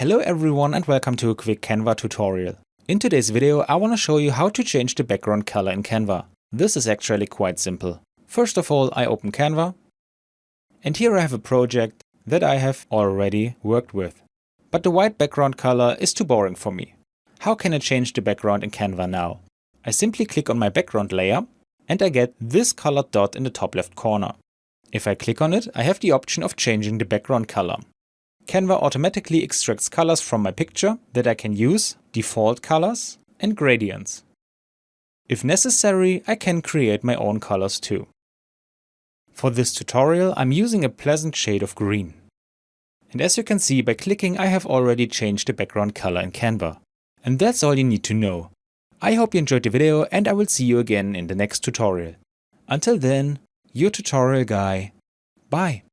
Hello everyone and welcome to a quick Canva tutorial. In today's video I want to show you how to change the background color in Canva. This is actually quite simple. First of all, I open Canva and here I have a project that I have already worked with. But the white background color is too boring for me. How can I change the background in Canva now? I simply click on my background layer and I get this colored dot in the top left corner. If I click on it, I have the option of changing the background color. Canva automatically extracts colors from my picture that I can use, default colors and gradients. If necessary, I can create my own colors too. For this tutorial, I'm using a pleasant shade of green. And as you can see, by clicking, I have already changed the background color in Canva. And that's all you need to know. I hope you enjoyed the video and I will see you again in the next tutorial. Until then, your tutorial guy. Bye.